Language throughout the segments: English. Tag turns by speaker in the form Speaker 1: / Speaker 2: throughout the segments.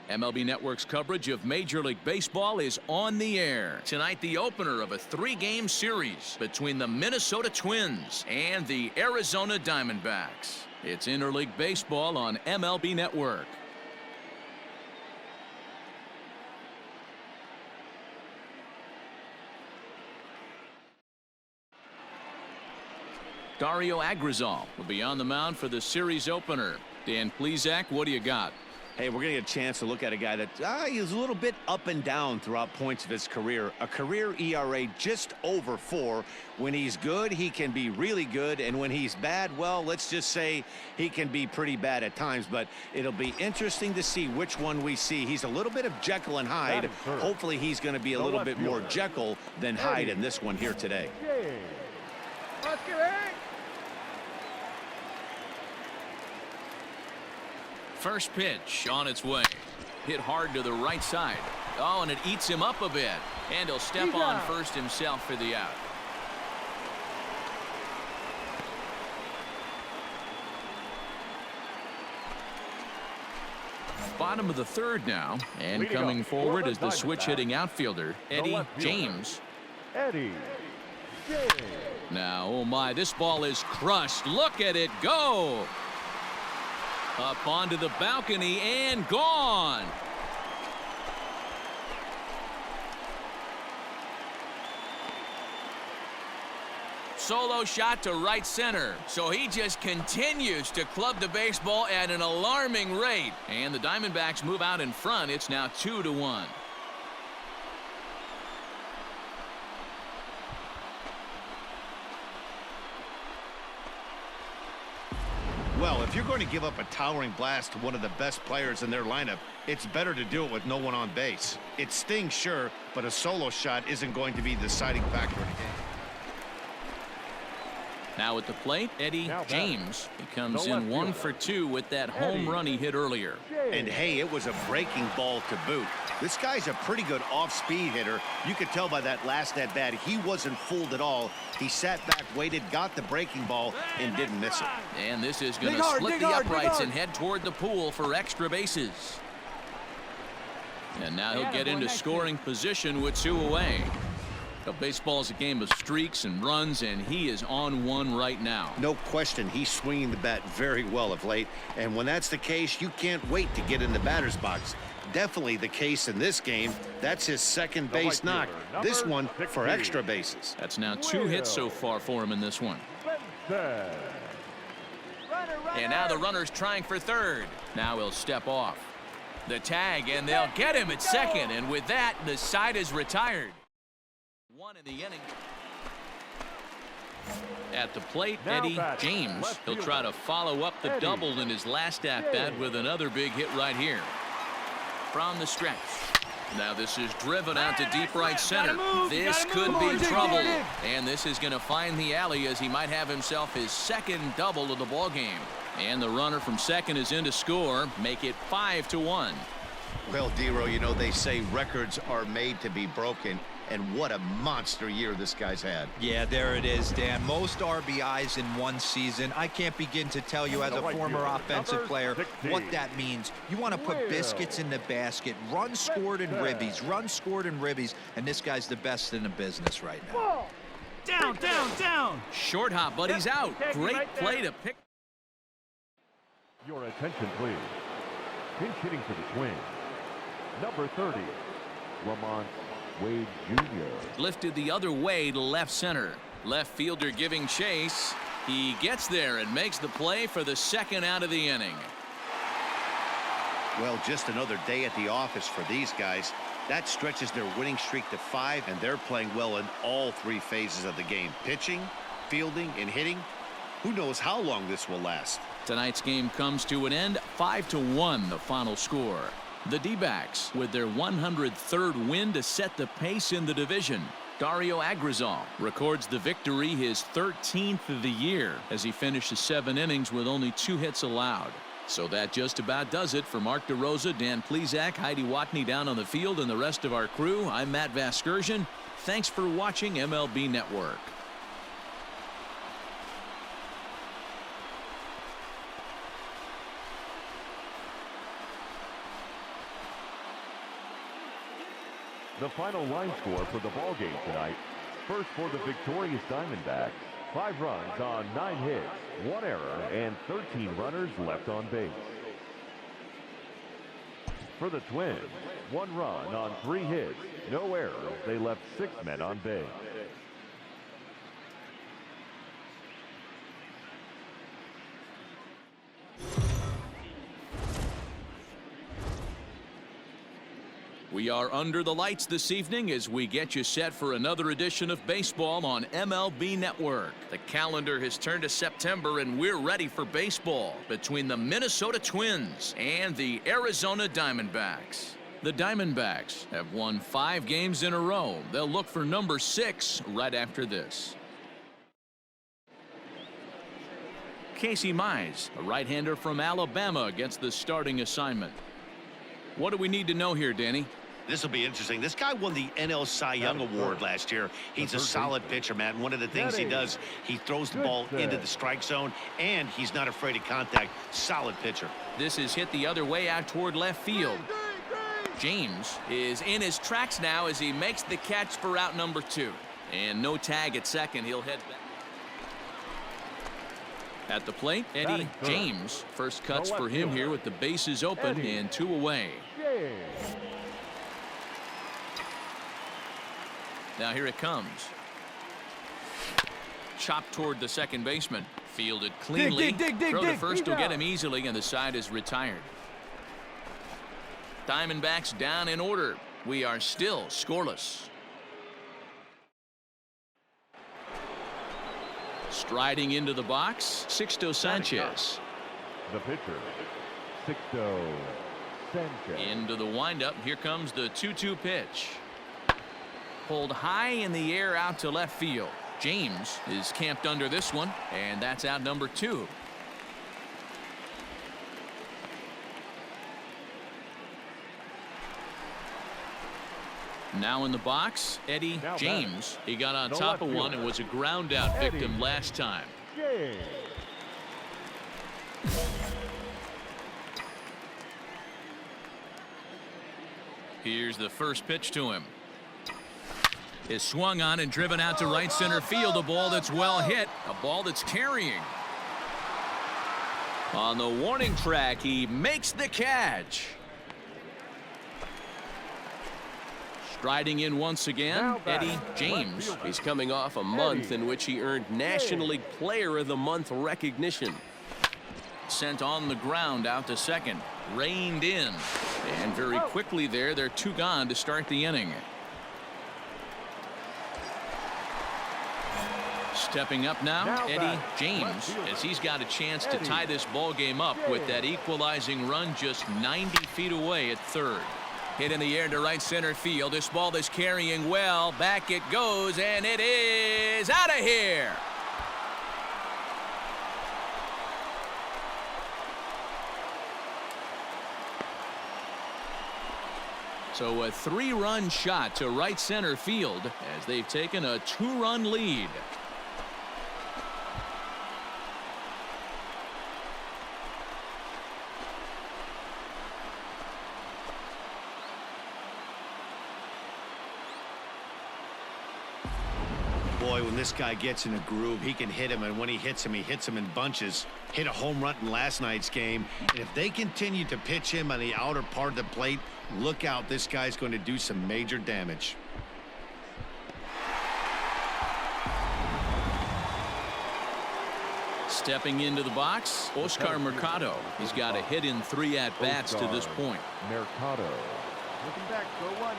Speaker 1: MLB Network's coverage of Major League Baseball is on the air. Tonight, the opener of a 3-game series between the Minnesota Twins and the Arizona Diamondbacks. It's Interleague Baseball on MLB Network. Dario Agrizal will be on the mound for the series opener. Dan Plesac, what do you got?
Speaker 2: Hey, we're going to get a chance to look at a guy that he's a little bit up and down throughout points of his career. A career ERA just over 4. When he's good, he can be really good. And when he's bad, well, let's just say he can be pretty bad at times. But it'll be interesting to see which one we see. He's a little bit of Jekyll and Hyde. Hopefully he's going to be a little bit more Jekyll than Hyde in this one here today.
Speaker 1: First pitch on its way. Hit hard to the right side. Oh, and it eats him up a bit. And he'll step on first himself for the out. Bottom of the third now. And coming forward is the switch-hitting outfielder, Eddie James. Now, oh my, this ball is crushed. Look at it go. Up onto the balcony and gone. Solo shot to right center. So he just continues to club the baseball at an alarming rate. And the Diamondbacks move out in front. It's now 2-1.
Speaker 2: Well, if you're going to give up a towering blast to one of the best players in their lineup, it's better to do it with no one on base. It stings, sure, but a solo shot isn't going to be the deciding factor in the game.
Speaker 1: Now at the plate, Eddie James. He comes in 1 for 2 with that home run he hit earlier.
Speaker 2: And hey, it was a breaking ball to boot. This guy's a pretty good off-speed hitter. You could tell by that last at-bat he wasn't fooled at all. He sat back, waited, got the breaking ball, and didn't miss it.
Speaker 1: And this is going to split the uprights and head toward the pool for extra bases. And now he'll get into scoring position with 2 away. Baseball is a game of streaks and runs, and he is on one right now.
Speaker 2: No question, he's swinging the bat very well of late. And when that's the case, you can't wait to get in the batter's box. Definitely the case in this game. That's his second base knock. This one for extra bases.
Speaker 1: That's now 2 hits so far for him in this one. And now the runner's trying for third. Now he'll step off. The tag, and they'll get him at second. And with that, the side is retired. 1 in the inning. At the plate, Eddie James. He'll try to follow up the double in his last at-bat with another big hit right here. From the stretch. Now this is driven out to deep right center. This could be trouble. And this is going to find the alley as he might have himself his second double of the ball game. And the runner from second is in to score. Make it 5-1.
Speaker 2: Well, Dero, you know, they say records are made to be broken. And what a monster year this guy's had.
Speaker 3: Yeah, there it is, Dan. Most RBIs in one season. I can't begin to tell you as a former offensive player what that means. You want to put biscuits in the basket. Runs scored in ribbies. Runs scored in ribbies. And this guy's the best in the business right now.
Speaker 1: Down. Short hop, but he's out. Great play to pick.
Speaker 4: Your attention, please. Pinch hitting for the Twins. Number 30, Lamont Wade Jr.
Speaker 1: Lifted the other way to left center. Left fielder giving chase. He gets there and makes the play for the second out of the inning.
Speaker 2: Well, just another day at the office for these guys. That stretches their winning streak to 5, and they're playing well in all 3 phases of the game. Pitching, fielding, and hitting. Who knows how long this will last.
Speaker 1: Tonight's game comes to an end. 5-1 the final score. The D-backs with their 103rd win to set the pace in the division. Dario Agrizal records the victory, his 13th of the year, as he finishes 7 innings with only 2 hits allowed. So that just about does it for Mark DeRosa, Dan Plesac, Heidi Watney down on the field, and the rest of our crew. I'm Matt Vasgersian. Thanks for watching MLB Network.
Speaker 4: The final line score for the ball game tonight. First for the victorious Diamondbacks, 5 runs on 9 hits, 1 error, and 13 runners left on base. For the Twins, 1 run on 3 hits, no errors. They left 6 men on base.
Speaker 1: We are under the lights this evening as we get you set for another edition of baseball on MLB Network. The calendar has turned to September and we're ready for baseball between the Minnesota Twins and the Arizona Diamondbacks. The Diamondbacks have won 5 games in a row. They'll look for number 6 right after this. Casey Mize, a right-hander from Alabama, gets the starting assignment. What do we need to know here, Danny?
Speaker 2: This will be interesting. This guy won the NL Cy Young Award last year. He's a solid pitcher, Matt. And one of the things he does, he throws the ball into the strike zone, and he's not afraid of contact. Solid pitcher.
Speaker 1: This is hit the other way out toward left field. James is in his tracks now as he makes the catch for out number 2. And no tag at second. He'll head back. At the plate, Eddie James. First cuts for him here with the bases open and 2 away. Now here it comes. Chopped toward the second baseman. Fielded cleanly. Throw to first will get him easily, and the side is retired. Diamondbacks down in order. We are still scoreless. Striding into the box, Sixto Sanchez.
Speaker 4: The pitcher, Sixto Sanchez.
Speaker 1: Into the windup. Here comes the 2-2 pitch. Pulled high in the air out to left field. James is camped under this one, and that's out number 2. Now in the box, Eddie James. He got on top of one and was a ground out victim last time. Here's the first pitch to him. Is swung on and driven out to right center field. A ball that's well hit. A ball that's carrying. On the warning track, he makes the catch. Striding in once again, Eddie James.
Speaker 5: He's coming off a month in which he earned National League Player of the Month recognition.
Speaker 1: Sent on the ground out to second. Reined in. And very quickly there, they're 2 gone to start the inning. Stepping up now, Eddie James, as he's got a chance to tie this ball game up with that equalizing run just 90 feet away at third. Hit in the air to right center field. This ball is carrying well. Back it goes, and it is out of here. So a 3-run shot to right center field as they've taken a 2-run lead.
Speaker 2: Boy, when this guy gets in a groove, he can hit him, and when he hits him in bunches. Hit a home run in last night's game, and if they continue to pitch him on the outer part of the plate, look out, this guy's going to do some major damage.
Speaker 1: Stepping into the box, Oscar Mercado. He's got a hit in 3 at-bats to this point.
Speaker 4: Mercado. Looking back for 1.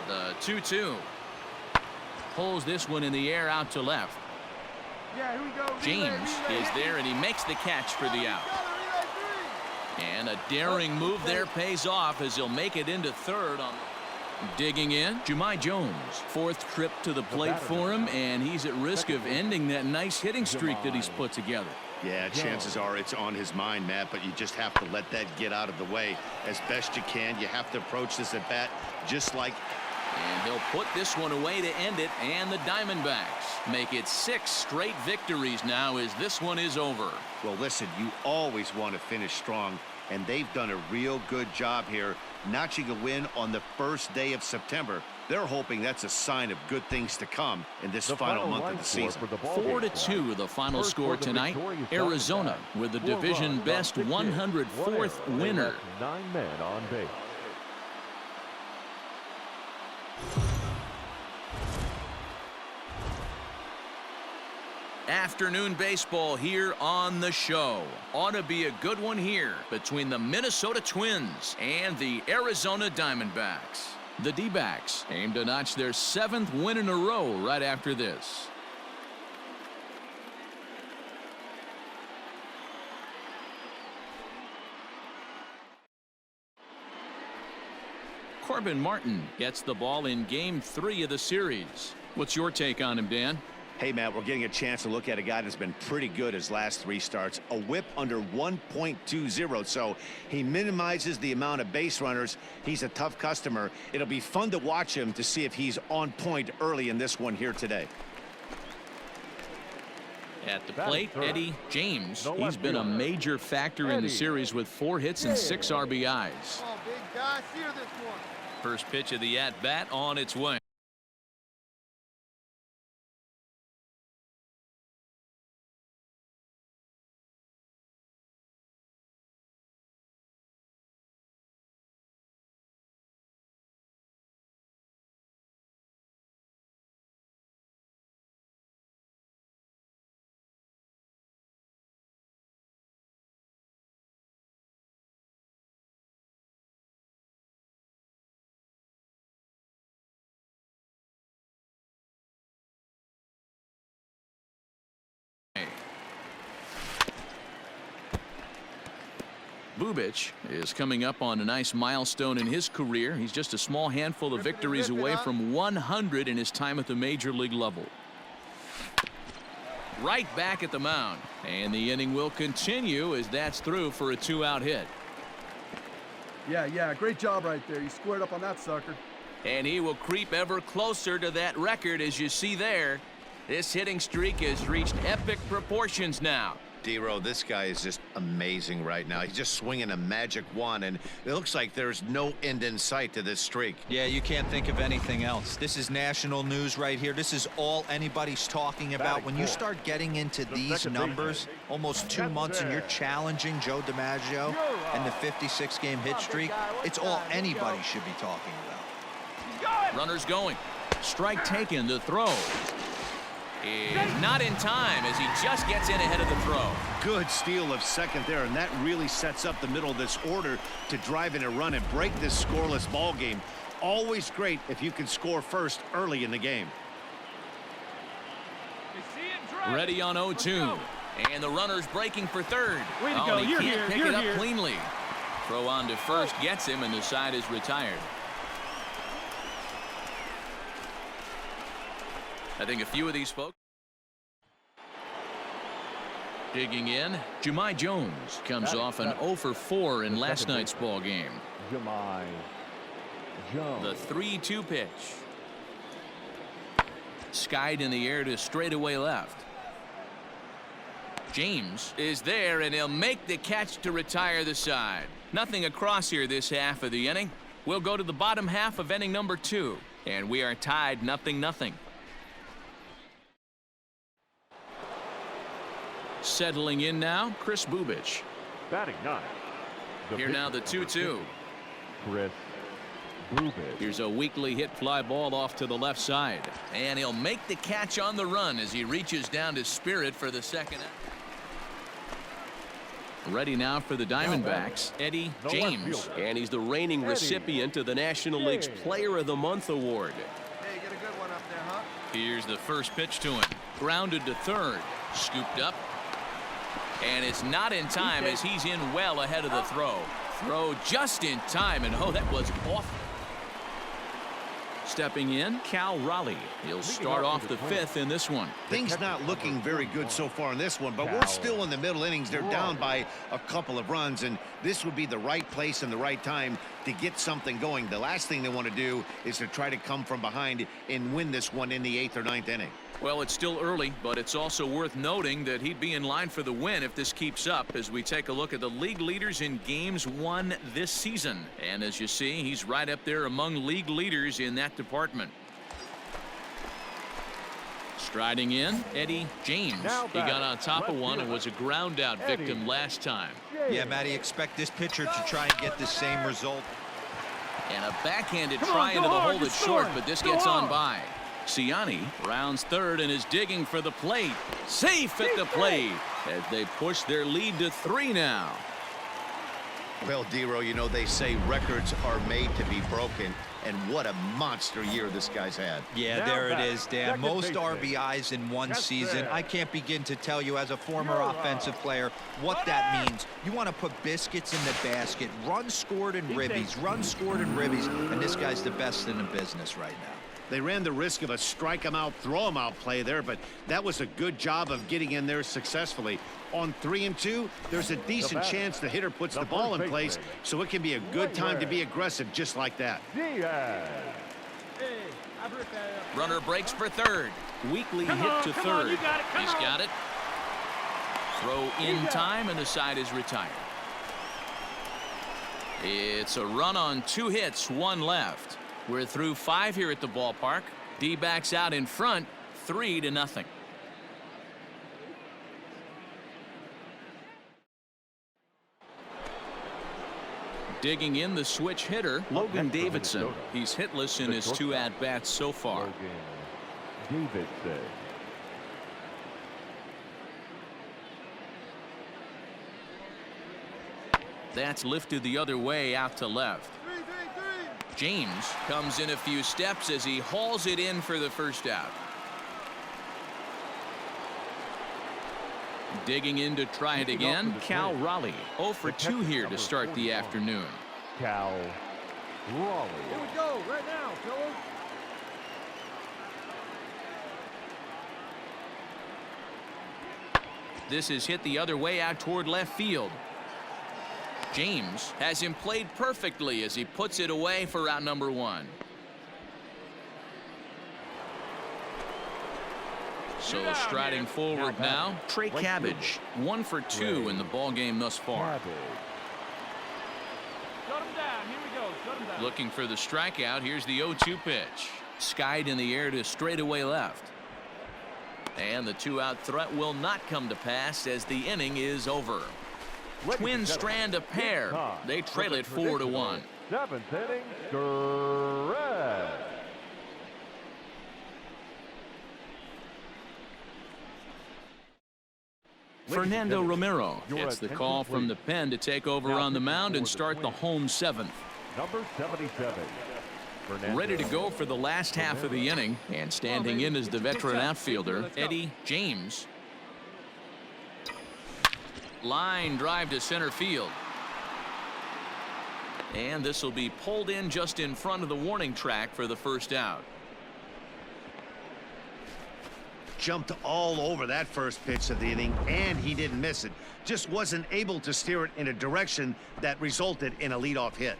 Speaker 1: The 2-2. Pulls this one in the air out to left.
Speaker 6: Yeah, here we go.
Speaker 1: James is there, and he makes the catch for the out. And a daring move there pays off as he'll make it into third. Digging in, Jahmai Jones. 4th trip to the plate for him, and he's at risk of ending that nice hitting streak that he's put together.
Speaker 2: Yeah, chances are it's on his mind, Matt, but you just have to let that get out of the way as best you can. You have to approach this at bat just like.
Speaker 1: And he'll put this one away to end it, and the Diamondbacks make it 6 straight victories now as this one is over.
Speaker 2: Well, listen, you always want to finish strong. and they've done a real good job here, notching a win on the first day of September. They're hoping that's a sign of good things to come in this final month of the season.
Speaker 1: 4-2, the final score tonight. Arizona with the division best 104th winner.
Speaker 4: 9 men on base.
Speaker 1: Afternoon baseball here on the show. Ought to be a good one here between the Minnesota Twins and the Arizona Diamondbacks. The D-backs aim to notch their 7th win in a row right after this. Corbin Martin gets the ball in Game 3 of the series. What's your take on him, Dan?
Speaker 2: Hey, Matt, we're getting a chance to look at a guy that's been pretty good his last 3 starts. A whip under 1.20, so he minimizes the amount of base runners. He's a tough customer. It'll be fun to watch him to see if he's on point early in this one here today.
Speaker 1: At the plate, Eddie James. He's been a major factor in the series with 4 hits and 6 RBIs.
Speaker 6: Come on, big guy, steer this one.
Speaker 1: First pitch of the at-bat on its way. Bubic is coming up on a nice milestone in his career. He's just a small handful of victories away from 100 in his time at the major league level. Right back at the mound, and the inning will continue as that's through for a 2-out hit.
Speaker 6: Yeah, great job right there. You squared up on that sucker.
Speaker 1: And he will creep ever closer to that record, as you see there. This hitting streak has reached epic proportions now.
Speaker 2: D-Row, this guy is just amazing right now. He's just swinging a magic wand, and it looks like there's no end in sight to this streak.
Speaker 3: Yeah, you can't think of anything else. This is national news right here. This is all anybody's talking about. When you start getting into these numbers, almost 2 months, and you're challenging Joe DiMaggio and the 56-game hit streak, it's all anybody should be talking about.
Speaker 1: Runners going. Strike taken, the throw. Not in time as he just gets in ahead of the throw.
Speaker 2: Good steal of second there, and that really sets up the middle of this order to drive in a run and break this scoreless ball game. Always great if you can score first early in the game.
Speaker 1: Ready on 0-2, and the runner's breaking for third.
Speaker 6: Way to go.
Speaker 1: He
Speaker 6: You're
Speaker 1: can't
Speaker 6: here.
Speaker 1: pick
Speaker 6: You're
Speaker 1: it up
Speaker 6: here.
Speaker 1: cleanly. Throw on to first gets him, and the side is retired. I think a few of these folks. Digging in, Jahmai Jones comes off an 0-for-4 in last night's ball game.
Speaker 4: Jahmai Jones.
Speaker 1: The 3-2 pitch. Skied in the air to straightaway left. James is there, and he'll make the catch to retire the side. Nothing across here this half of the inning. We'll go to the bottom half of inning number 2, and we are tied 0-0. Settling in now, Chris Bubic.
Speaker 4: Batting 9.
Speaker 1: Here now the 2-2.
Speaker 4: Chris Bubic.
Speaker 1: Here's a weakly hit fly ball off to the left side. And he'll make the catch on the run as he reaches down to Spirit for the second. Ready now for the Diamondbacks, Eddie James.
Speaker 5: And he's the reigning recipient of the National League's Player of the Month award.
Speaker 6: Hey, get a good one up there, huh?
Speaker 1: Here's the first pitch to him. Grounded to third. Scooped up. And it's not in time as he's in well ahead of the throw. Throw just in time, and oh, that was awful. Stepping in, Cal Raleigh. He'll start off the 5th in this one.
Speaker 2: Things not looking very good so far in this one, but we're still in the middle innings. They're down by a couple of runs, and this would be the right place and the right time to get something going. The last thing they want to do is to try to come from behind and win this one in the 8th or 9th inning.
Speaker 1: Well, it's still early, but it's also worth noting that he'd be in line for the win if this keeps up as we take a look at the league leaders in games won this season. And as you see, he's right up there among league leaders in that department. Striding in, Eddie James. He got on top of one and was a ground out victim last time.
Speaker 3: Yeah, Matty, expect this pitcher to try and get the same result.
Speaker 1: And a backhanded try into the hole that's short, but this gets on by. Ciani rounds third and is digging for the plate. Safe at the plate as they push their lead to 3 now.
Speaker 2: Well, Dero, you know, they say records are made to be broken, and what a monster year this guy's had.
Speaker 3: Yeah, there it is, Dan. Most RBIs in one season. I can't begin to tell you as a former offensive player what that means. You want to put biscuits in the basket, runs scored and ribbies, and this guy's the best in the business right now.
Speaker 2: They ran the risk of a strike him out, throw him out play there, but that was a good job of getting in there successfully. On 3 and 2, there's a decent chance the hitter puts the ball in place, so it can be a good time to be aggressive just like that.
Speaker 1: Runner breaks for third. Weekly hit to third. He's got it. Throw in time, and the side is retired. It's a run on 2 hits, 1 left. We're through 5 here at the ballpark. D-backs out in front, 3-0. Digging in the switch hitter, Logan Davidson. He's hitless in his 2 at-bats so far.
Speaker 4: Logan Davidson.
Speaker 1: That's lifted the other way out to left. James comes in a few steps as he hauls it in for the first out. Digging in to try it again, Cal Raleigh. 0 for 2 here to start the afternoon.
Speaker 4: Cal Raleigh.
Speaker 6: Here we go, right now, fellas.
Speaker 1: This is hit the other way out toward left field. James has him played perfectly as he puts it away for out number 1. So striding forward now, Trey Cabbage. 1 for 2 in the ball game thus far.
Speaker 7: Shut him down. Here we go. Shut him down.
Speaker 1: Looking for the strikeout. Here's the 0-2 pitch. Skied in the air to straightaway left. And the 2-out threat will not come to pass as the inning is over. Twins strand a pair. They trail it 4-1.
Speaker 4: 7th inning, Gurriel.
Speaker 1: Fernando Romero gets the call from the pen to take over on the mound and start the home 7th.
Speaker 4: Number 77.
Speaker 1: Ready to go for the last half of the inning, and standing in as the veteran outfielder, Eddie James. Line drive to center field. And this will be pulled in just in front of the warning track for the first out.
Speaker 2: Jumped all over that first pitch of the inning, and he didn't miss it. Just wasn't able to steer it in a direction that resulted in a leadoff hit.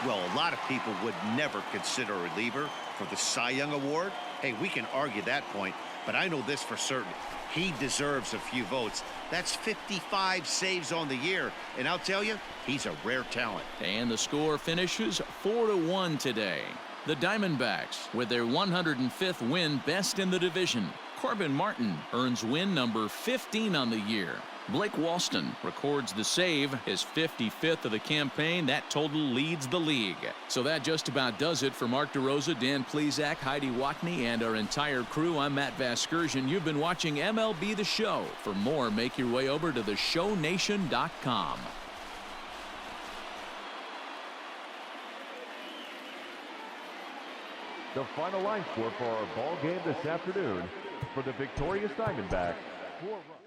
Speaker 2: Well, a lot of people would never consider a reliever for the Cy Young Award. Hey, we can argue that point, but I know this for certain. He deserves a few votes. That's 55 saves on the year, and I'll tell you, he's a rare talent.
Speaker 1: And the score finishes 4-1 today. The Diamondbacks, with their 105th win, best in the division. Corbin Martin earns win number 15 on the year. Blake Walston records the save, his 55th of the campaign. That total leads the league. So that just about does it for Mark DeRosa, Dan Plesac, Heidi Watney, and our entire crew. I'm Matt Vasgersian. You've been watching MLB The Show. For more, make your way over to theshownation.com.
Speaker 4: The final line score for our ball game this afternoon for the victorious Diamondbacks. 4 runs.